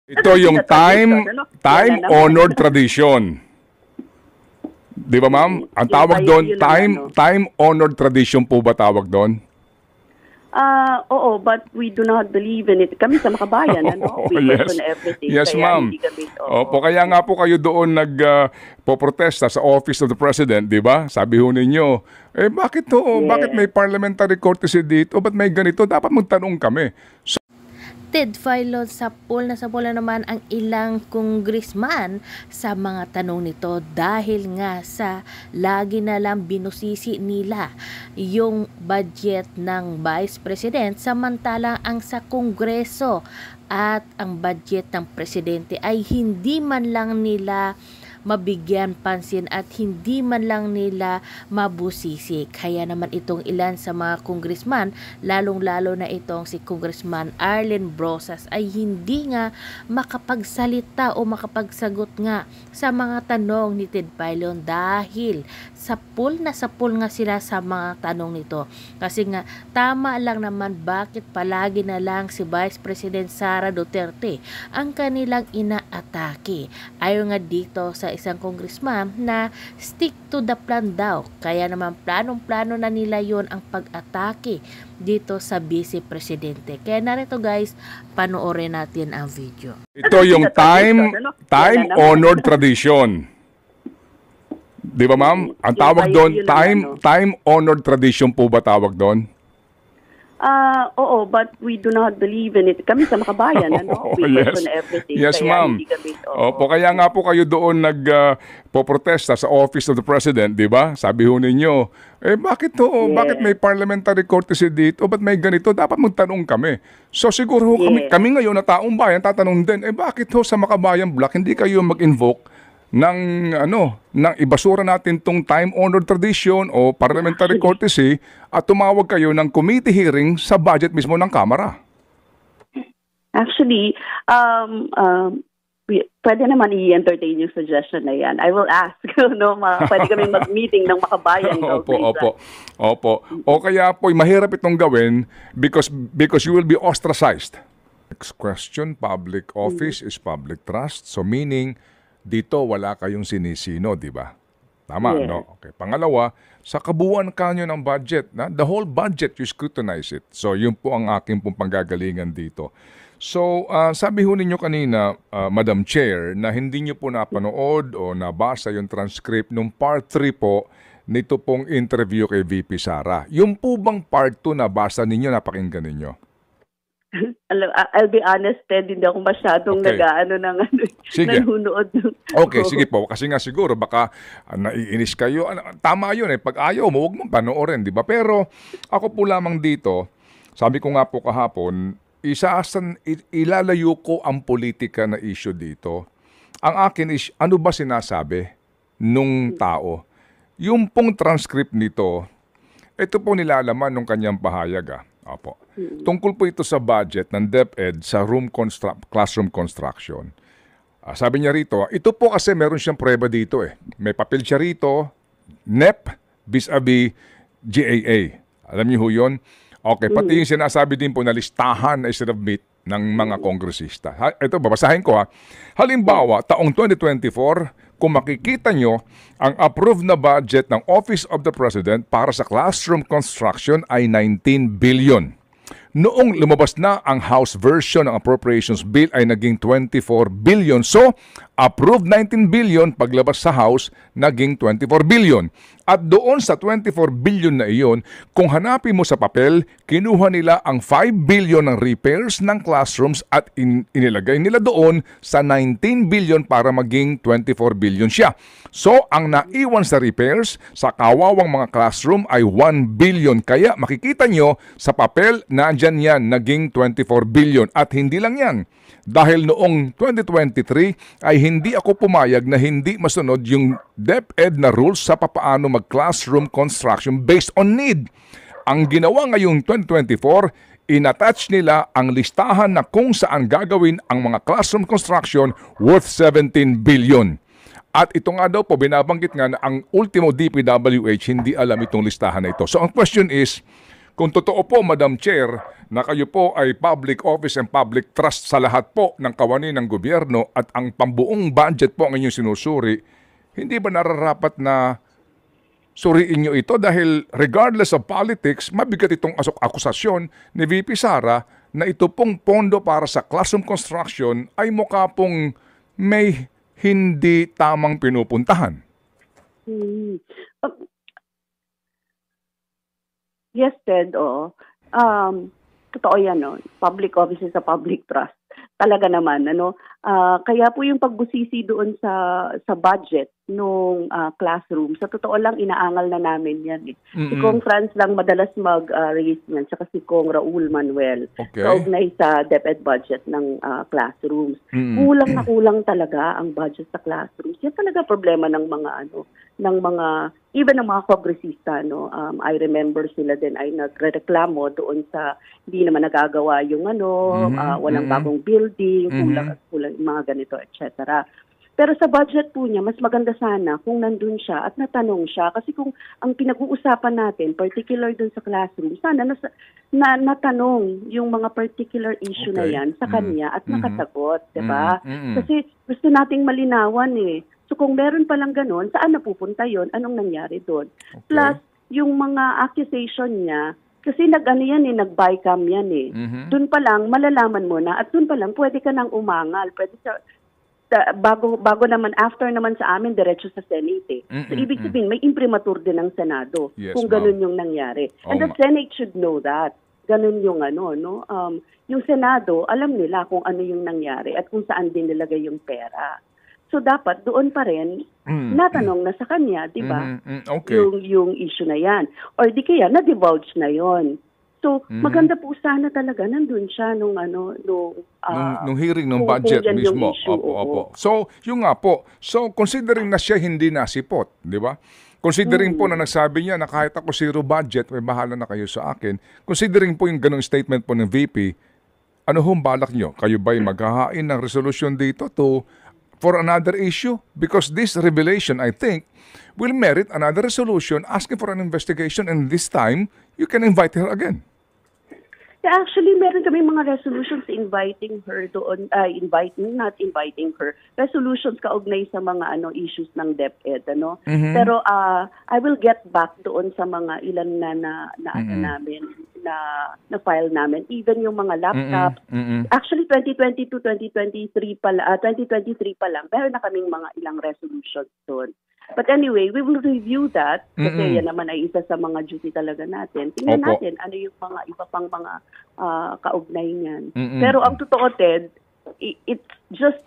Ito yung time-honored tradition. Di ba, ma'am? Ang tawag doon, time-honored tradition po ba tawag doon? Oo, but we do not believe in it. Kami sa Makabayan, we question everything. Yes, ma'am. Opo, kaya nga po kayo doon nagpoprotesta sa Office of the President, di ba? Sabi ho ninyo, bakit to? Bakit may parliamentary courtesy dito? Ba't may ganito? Dapat magtanong kami. Ted Filon, sapol na naman ang ilang congressman sa mga tanong nito dahil nga sa lagi na lang binusisi nila yung budget ng Vice President samantalang ang sa Kongreso at ang budget ng Presidente ay hindi man lang nila mabigyan pansin at hindi man lang nila mabusisi. Kaya naman itong ilan sa mga congressman, lalong-lalo na itong si Congressman Arlen Brosas ay hindi nga makapagsalita o makapagsagot nga sa mga tanong ni Ted Filon dahil sapul nga sila sa mga tanong nito. Kasi nga tama lang naman bakit palagi na lang si Vice President Sara Duterte ang kanilang inaatake. Ayon nga dito sa isang congressman na stick to the plan daw. Kaya naman planong-plano na nila yon ang pag-atake dito sa Vice Presidente. Kaya narito guys, panoorin natin ang video. Ito yung time-honored tradition. Di ba, ma'am? Ang tawag doon, time-honored tradition po ba tawag doon? Oo, but we do not believe in it. Kami sa Makabayan, we question everything. Yes, ma'am. Opo, kaya nga po kayo doon nagpoprotesta sa Office of the President, di ba? Sabi ho ninyo, bakit to? Bakit may parliamentary courtesy dito? Ba't may ganito? Dapat magtanong kami. So siguro kami ngayon na taong bayan, tatanong din, bakit ho sa Makabayan Block hindi kayo mag-invoke ng ibasura natin tong time-honored tradition o parliamentary courtesy at tumawag kayo ng committee hearing sa budget mismo ng Kamara? Actually, pwede naman i-entertain yung suggestion na yan. I will ask, pwede kami mag-meeting ng Makabayan. Opo. O kaya po, mahirap itong gawin because you will be ostracized. Next question, public office is public trust. So meaning, dito wala kayong sinisino, di ba? Tama, no? Okay. Pangalawa, sa kabuuan kanyo ng budget, the whole budget, you scrutinize it. So, yun po ang aking pong panggagalingan dito. So, sabi ho ninyo kanina, Madam Chair, na hindi nyo po napanood o nabasa yung transcript nung part 3 po nito pong interview kay VP Sara. Yung po bang part 2 nabasa ninyo, napakinggan ninyo? I'll be honest, Ted, hindi ako masyadong nanunood. Okay, sige po. Kasi nga siguro baka naiinis kayo. Tama yun Pag ayaw mo, huwag mong panoorin, di ba? Pero ako po lamang dito, sabi ko nga po kahapon, ilalayo ko ang politika na issue dito. Ang akin is, ano ba sinasabi nung tao? Yung pong transcript nito, ito po nilalaman nung kanyang pahayag. Opo. Tungkol po ito sa budget ng DepEd sa classroom construction. Sabi niya rito, ito po kasi meron siyang prueba dito May papel siya rito, NEP vis-a-vis GAA. Alam niyo ho yun? Okay, pati yung sinasabi din po na listahan na isinabmit ng mga kongresista. Ito, babasahin ko Halimbawa, taong 2024, kung makikita nyo, ang approved na budget ng Office of the President para sa classroom construction ay 19 billion. Noong lumabas na ang House version ng Appropriations Bill ay naging 24 billion. So, approved 19 billion, paglabas sa House, naging 24 billion. At doon sa 24 billion na iyon, kung hanapin mo sa papel, kinuha nila ang 5 billion ng repairs ng classrooms at inilagay nila doon sa 19 billion para maging 24 billion siya. So, ang naiwan sa repairs sa kawawang mga classroom ay 1 billion. Kaya makikita nyo sa papel, nandyan yan, naging 24 billion. At hindi lang yan. Dahil noong 2023 ay hindi ako pumayag na hindi masunod yung DepEd na rules sa papaano mag-classroom construction based on need. Ang ginawa ngayong 2024, inattach nila ang listahan na kung saan gagawin ang mga classroom construction worth 17 billion. At ito nga daw po, binabanggit nga na ang ultimo DPWH hindi alam itong listahan na ito. So ang question is, kung totoo po, Madam Chair, na kayo po ay public office and public trust sa lahat po ng kawani ng gobyerno at ang pambuong budget po ang inyong sinusuri, hindi ba nararapat na suriin nyo ito dahil regardless of politics, mabigat itong akusasyon ni VP Sara na ito pong pondo para sa classroom construction ay mukha pong may hindi tamang pinupuntahan. Hmm. Yes, Ted, oo. Totoo yan, no? Public office is a public trust. Talaga naman, ano? Kaya po yung pagbusisi doon sa budget nung classroom, sa totoo lang, inaangal na namin yan. Eh. Si Kong Franz lang madalas mag-raise yan, saka si Kong Raul Manuel. Okay. Kaugnay sa DepEd budget ng classrooms. Kulang na kulang talaga ang budget sa classrooms. Yan talaga problema ng mga even ng mga kongresista, no. I remember sila din ay nagrereklamo doon sa hindi naman nagagawa yung walang bagong building, kulang mga ganito, etc. Pero sa budget po niya, mas maganda sana kung nandun siya at natanong siya. Kasi kung ang pinag-uusapan natin, particular dun sa classroom, sana natanong yung mga particular issue na yan sa kanya at nakasagot, diba? Kasi gusto nating malinawan eh. So kung meron palang ganun, saan napupunta yon? Anong nangyari doon? Okay. Plus, yung mga accusation niya, kasi nag-bycam yan eh. Doon pa lang, malalaman mo na at doon pa lang, pwede ka nang umangal. Pwede bago naman, after naman sa amin, diretso sa Senate eh. So ibig sabihin, may imprimatur din ng Senado kung ganun yung nangyari. And the Senate should know that. Ganun yung yung Senado, alam nila kung ano yung nangyari at kung saan din nilagay yung pera. So dapat doon pa rin natanong na sa kanya, 'di ba? Okay. Yung issue na 'yan. Or di kaya na-divulge na 'yon. So maganda po sana talaga nandun siya nung hearing ng budget mismo. Opo. So, yung nga po. So, considering na siya hindi nasipot, 'di ba? Considering po na nagsabi niya na kahit ako zero budget, may bahala na kayo sa akin. Considering po yung ganung statement po ng VP, ano hong balak niyo? Kayo ba'y maghahain ng resolution dito for another issue? Because this revelation, I think, will merit another resolution asking for an investigation, and this time, you can invite her again. Yeah, actually, meron kami mga resolutions inviting her doon, not inviting her, resolutions kaugnay sa mga issues ng DepEd, Pero I will get back doon sa mga ilan na namin, na file namin, even yung mga laptop. Actually 2022, 2023 pa lang, meron na kaming mga ilang resolutions doon. But anyway, we will review that kasi yan naman ay isa sa mga duty talaga natin. Tingnan natin ano yung mga iba pang mga kaugnay niyan. Pero ang totoo, Ted, it's just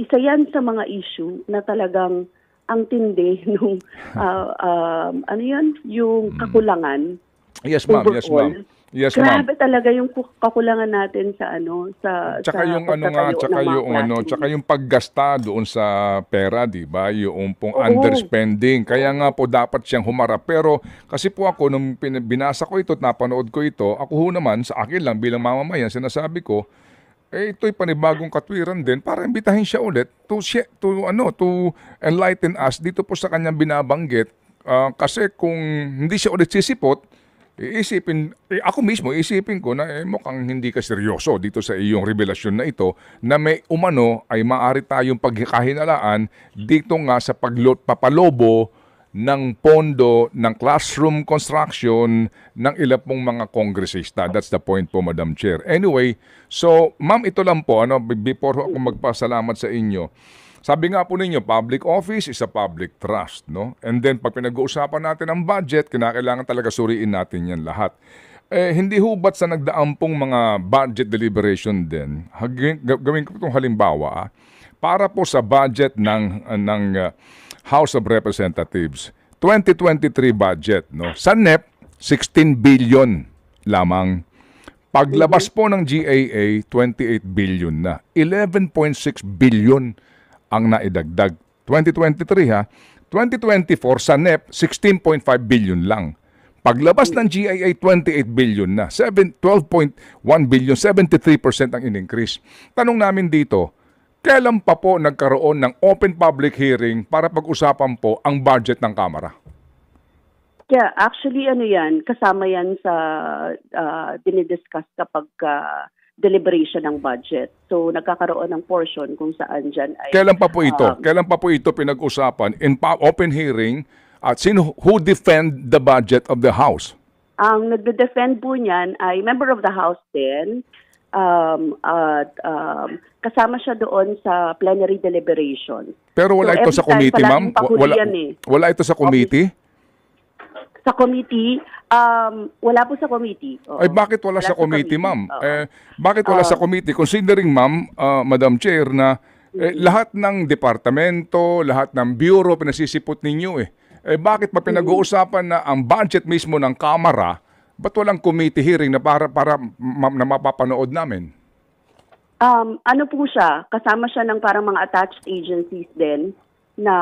isa yan sa mga issue na talagang ang tindi nung yung kakulangan. Yes, ma'am. Yes, ma'am. Grabe talaga yung kakulangan natin sa tsaka yung paggasta doon sa pera, 'di ba? Yung pong underspending. Kaya nga po dapat siyang humarap. Pero kasi po ako nung binasa ko ito at napanood ko ito, ako naman sa akin lang bilang mamamayan sinasabi ko, ito'y panibagong katwiran din para imbitahin siya ulit to enlighten us dito po sa kanyang binabanggit. Kasi kung hindi siya ulit sisipot, ako mismo isipin ko na mukhang hindi ka seryoso dito sa iyong revelasyon na ito na may umano ay maaari tayong pagkahinalaan dito nga sa papalobo ng pondo ng classroom construction ng ilang pong mga kongresista. That's the point po, Madam Chair. Anyway, so ma'am, ito lang po, before ako magpasalamat sa inyo, sabi nga po ninyo, public office is a public trust, no? And then, pag pinag-uusapan natin ang budget, kinakailangan talaga suriin natin yan lahat. Hindi hubat sa nagdaang pong mga budget deliberation din, gawin ko itong halimbawa, para po sa budget ng House of Representatives, 2023 budget, no? Sa NEP, 16 billion lamang. Paglabas po ng GAA, 28 billion na. 11.6 billion ang naidagdag. 2023 ha. 2024 sa NEP, 16.5 billion lang. Paglabas ng GIA, 28 billion na. 12.1 billion, 73% ang in-increase. Tanong namin dito, kailan pa po nagkaroon ng open public hearing para pag-usapan po ang budget ng Kamara? Yeah, actually ano yan, kasama yan sa dinidiscuss kapag deliberation ng budget. So nagkakaroon ng portion kung saan dyan ay... Kailan pa po ito? Kailan pa po ito pinag-usapan in open hearing at who defend the budget of the House? Ang nagde-defend po niyan ay member of the House din. Kasama siya doon sa plenary deliberation. Pero wala So, ito sa every time, committee, ma'am? palaging pahuli yan eh. Wala ito sa committee? Sa committee, wala po sa committee. Oo. Ay bakit wala sa committee, ma'am? Bakit wala sa committee? Considering, ma'am, Madam Chair, na lahat ng departamento, lahat ng bureau pinasisipot ninyo bakit pa pinag-uusapan na ang budget mismo ng Kamara, ba't walang committee hearing na para na mapapanood namin? Ano po siya, kasama siya ng parang mga attached agencies din na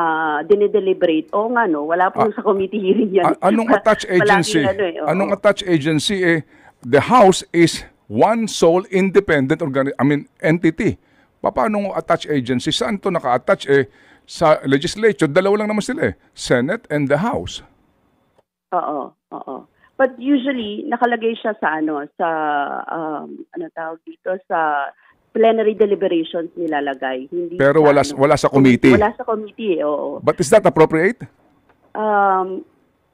dinideliberate. Oo nga no, wala po sa committee hearing yan. Anong attached agency? Anong attached agency? The House is one sole independent entity. Paano attached agency? Saan to naka-attach? Sa legislature, dalawa lang naman sila Senate and the House. Oo. But usually, nakalagay siya sa sa plenary deliberations nilalagay. Hindi pero wala sa committee. Wala sa committee, oo. But is that appropriate?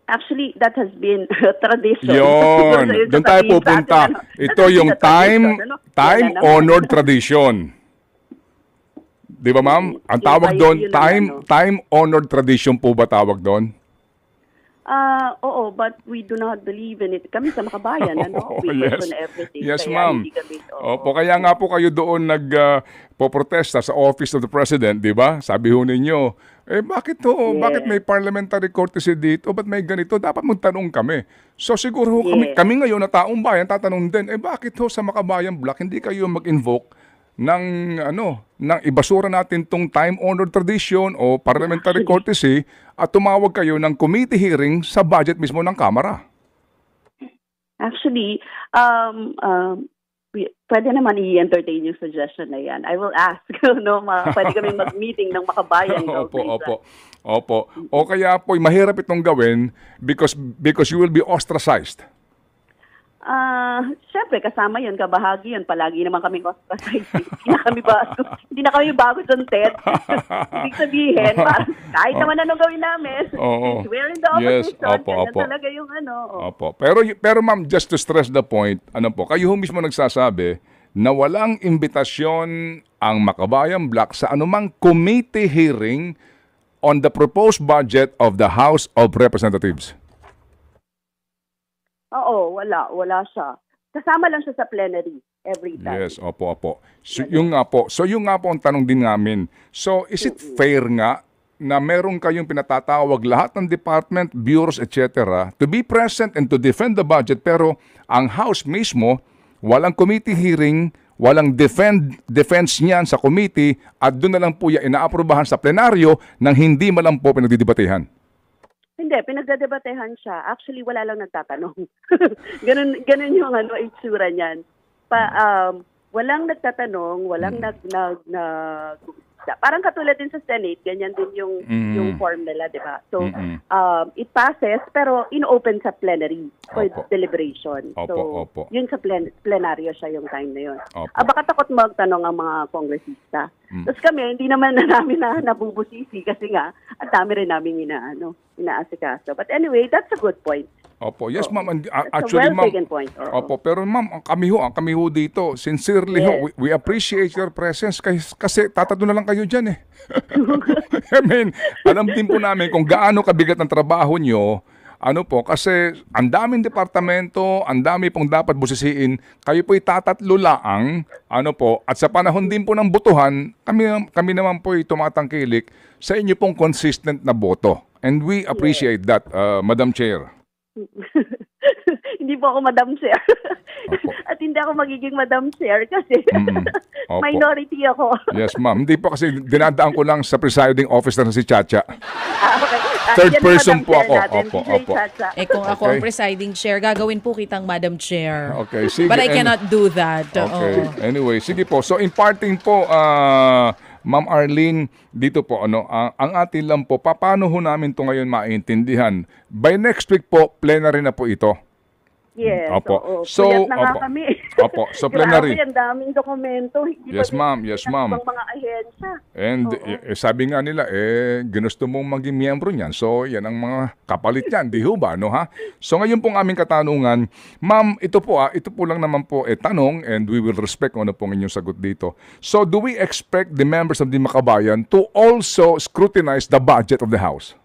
Actually, that has been tradition. Yun. Doon tayo pupunta. Ito yung time-honored tradition. Di ba, ma'am? Ang tawag doon, time-honored tradition po ba tawag doon? Oo, but we do not believe in it. Kami sa Makabayan, we question everything. Yes, kaya ma'am. Opo, kaya nga po kayo doon nagpoprotesta sa Office of the President, di ba? Sabi ho ninyo, bakit to? Yes. Bakit may parliamentary courtesy dito? Ba't may ganito? Dapat magtanong kami. So siguro kami ngayon na taong bayan, tatanong din, bakit ho sa Makabayan Block hindi kayo mag-invoke ng ibasura natin tong time-honored tradition o parliamentary courtesy at tumawag kayo ng committee hearing sa budget mismo ng Kamara? Actually, pwede naman i-entertain yung suggestion na yan. I will ask, pwede kami mag-meeting ng Makabayan. Opo. O kaya po, mahirap itong gawin because you will be ostracized. Siyempre, kasama yun, kabahagi yun. Palagi naman kami ostracized. Hindi na kami bago doon, Ted. Ibig sabihin, kahit naman anong gawin namin, we're in the opposition. Yes, talaga yung Opo. Pero ma'am, just to stress the point, kayo mismo nagsasabi na walang imbitasyon ang Makabayan Block sa anumang committee hearing on the proposed budget of the House of Representatives. Oo, wala siya. Kasama lang siya sa plenary every time. Yes, opo. So yung nga po ang tanong din namin. So is it fair nga na meron kayong pinatatawag lahat ng department, bureaus, etc. to be present and to defend the budget, pero ang House mismo walang committee hearing, walang defense niyan sa committee at doon na lang po yan inaaprobahan sa plenaryo nang hindi man lang po pinagdidebatehan? Hindi, pinagdedebatehan siya. Actually, wala lang nagtatanong. ganun yung itsura niyan. Walang nagtatanong, walang parang katulad din sa Senate, ganyan din yung form nila, di ba? So, it passes, pero in-open sa plenary for deliberation. Opo. Yun sa plenaryo siya yung time na yun. Baka takot magtanong ang mga kongresista. Tapos kami, hindi naman namin nabubusisi kasi nga, at dami rin namin inaasikaso. But anyway, that's a good point. Opo, yes ma'am. Actually, ma'am. Point. Opo, pero ma'am, kami ho dito, sincerely we appreciate your presence kasi tatatlo na lang kayo diyan I mean, alam din po namin kung gaano kabigat ang trabaho nyo. Kasi ang daming departamento, ang dami pong dapat busisiin, kayo po'y tatatlo laang, at sa panahon din po ng botohan, kami naman po'y tumatangkilik sa inyo pong consistent na boto. And we appreciate that, Madam Chair. Hindi po ako Madam Chair. At hindi ako magiging Madam Chair kasi minority ako. Yes, ma'am. Hindi po kasi dinadaan ko lang sa presiding officer na si Chacha. Okay. Third person po ako. Opo. Kung ako ang presiding chair, gagawin po kitang Madam Chair. Okay, sige. But I cannot do that. Okay. Anyway, sige po. So imparting po, Ma'am Arlene, dito po, ang atin lang po, paano ho namin to ngayon maintindihan? By next week po, plenary na po ito. Yes, Opo. oo. So, Puyat na nga opo. kami. Opo, so plenary. Grabe, ang daming dokumento. Hindi Yes, pa ma'am. Yes, ma'am. Ibang mga ahensya. And sabi nga nila, ginusto mong maging miyembro niyan. So, yan ang mga kapalit niyan. Di ho ba, no ha? So, ngayon pong aming katanungan, ma'am, ito po lang naman po tanong and we will respect kung ano pong inyong sagot dito. So, do we expect the members of the Makabayan to also scrutinize the budget of the House?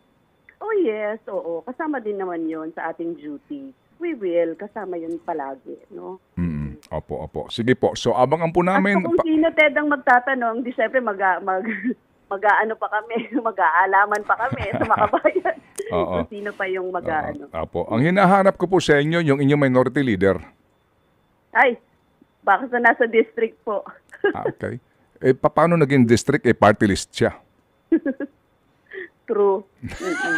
Oh yes, oo. Kasama din naman yon sa ating duty. We will. Kasama yun palagi, no? Opo. Sige po. So, abangan po namin. At kung sino, Ted, ang magtatanong, di syempre mag-aano pa kami, mag-aalaman pa kami sa Makabayan. Oo. Kung sino pa yung mag-aano. Opo. Ang hinahanap ko po sa inyo, yung inyong minority leader. Ay, baka sa nasa district po. Okay. Paano naging district? Party list siya. True.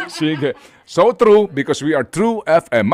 Sige. So true because we are True FM.